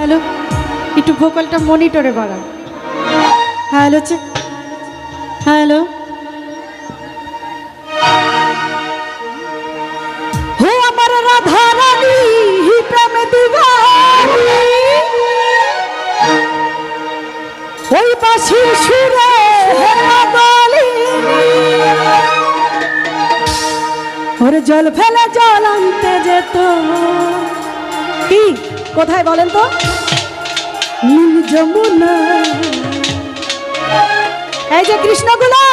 Hello, একটু ভোকালটা মনিটরে বাড়ান। Hello check, hello. ও আমার রাধা রানী প্রেম দিবানি, ওই বাঁশির সুরে ওর জল ফেলে জল আনতে যেত। কি কোথায় বলেন তো? নীল যমুনা। এই যে কৃষ্ণগুলা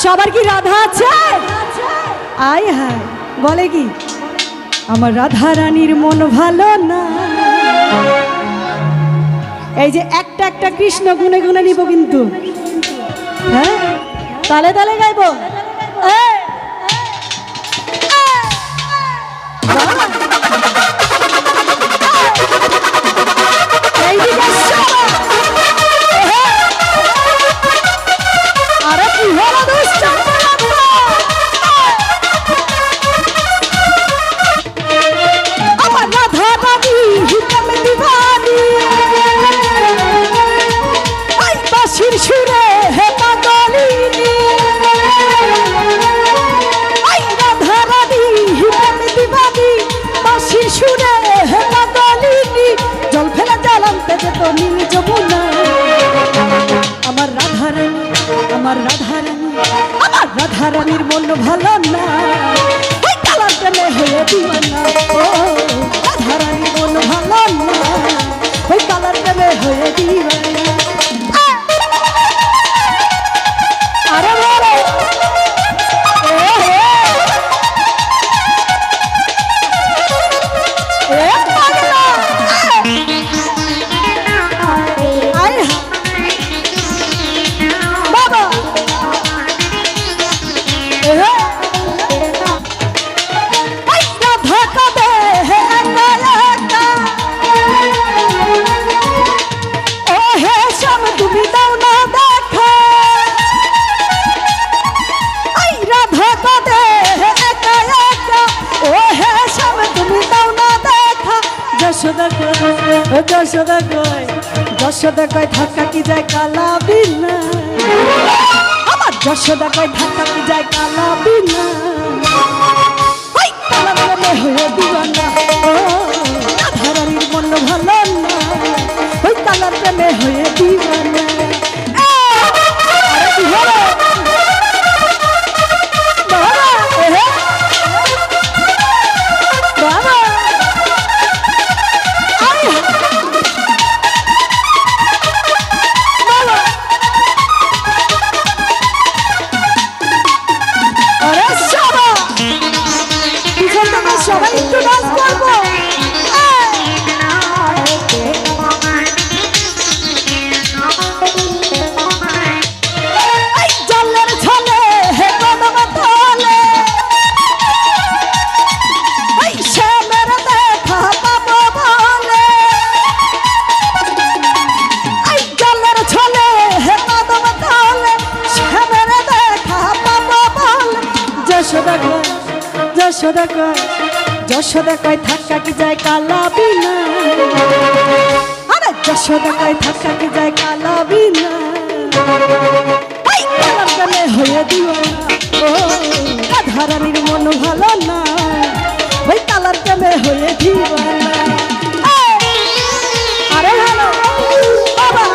সবার কি রাধা আছে? আয় হায়, বলে কি আমার রাধা রানীর মন ভালো না। এই যে একটা একটা কৃষ্ণ গুনে গুনে নিব কিন্তু, হ্যাঁ তালে তালে গাইবো। আমার রাধা রানীর মন ভালো না, ওই কালার প্রেমে হয়ে দিওয়ানা। ও রাধা রানীর মন ভালো না, ওই কালার প্রেমে হয়ে দিওয়ানা। আরে বলে যশোদা কয়, যশোদা কয় ধাক্কা কি যায় কালা বিনা। আমার যশোদা কয় ধাক্কা কি যায় কালা বিনা, ওই কালা প্রেমে হয়ে দিওয়ানা। ও রাধা রানীর মন ভালো না, ওই কালার প্রেমে হয়ে দিওয়ানা। আরে কি হলো সবাই একটু ডান্স করবো। জলের ছলে হে কদম তলে, শ্যামের দেখা পাবো বলে। জলের ছলে হে কদম তলে, শ্যামের দেখা পাবো বলে। যশোদা কয়, যশোদা কয়, যশোদা কয় ধাক্কা কি যায় কালা বিনা। আরে যশোদা কয় ধাক্কা কি যায় কালা বিনা, ওই কালার প্রেমে হয়ে দিওয়ানা। ও রাধা রানীর মন ভালো না, ওই কালার প্রেমে হয়ে দিওয়ানা। আরে ভালো বাবা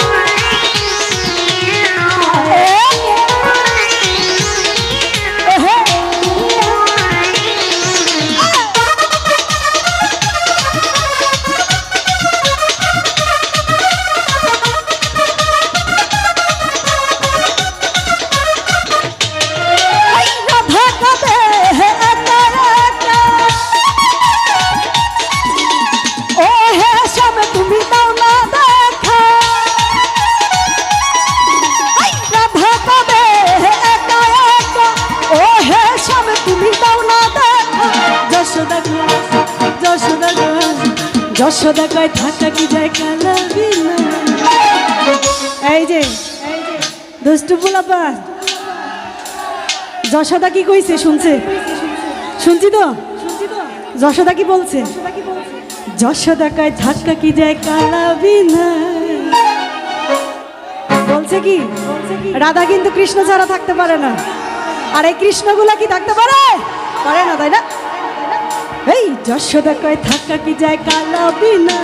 যশোদা কয় ধাক্কা কি যায় কালা বিনা। এই যে দুষ্টু পোলাপা, যশোদা কি কইছে শুনছে? শুনছি তো, যশোদা কি বলছে? যশোদা কয় ধাক্কা কি যায় কালাবি না। বলছে কি রাধা কিন্তু কৃষ্ণ ছাড়া থাকতে পারে না, আর এই কৃষ্ণগুলা কি থাকতে পারে? পারে না, তাই না? এই যশোদা কয় ধাক্কা কি যায় কালাবি না,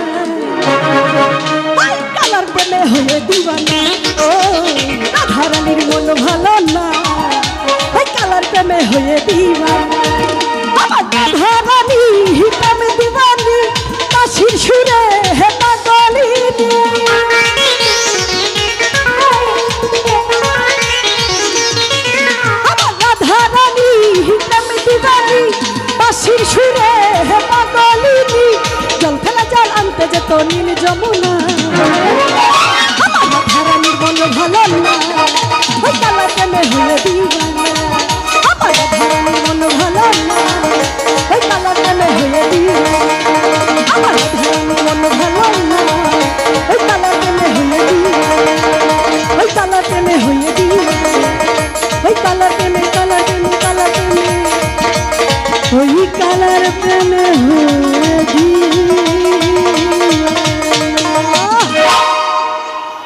কালার প্রেমে হয়ে দিবানা। ও রাধারানীর মন ভালো না, ওই কালার প্রেমে হয়ে দিবানা। আমার রাধারানী প্রেমে দিবানি, কাশির সুরে হে পাগলিনী। আমার রাধারানী প্রেমে দিবানি, কাশির সুরে হে পাগলিনী। জল ফেলা জল আনতে যেত নীল যমুনা। আমার রাধারানীর মন ভালো না, ওই কালার প্রেমে হয়ে দিবানা। আমার রাধারানীর মন ভালো না, ওই কালার প্রেমে হয়ে দিবানা। আমার রাধারানীর মন ভালো না, ওই কালার প্রেমে হয়ে দিবানা। ওই কালার প্রেমে হয়ে দিবানা। ওই কালার প্রেমে, কালার প্রেমে, কালার প্রেমে, ওই কালার প্রেমে হয়ে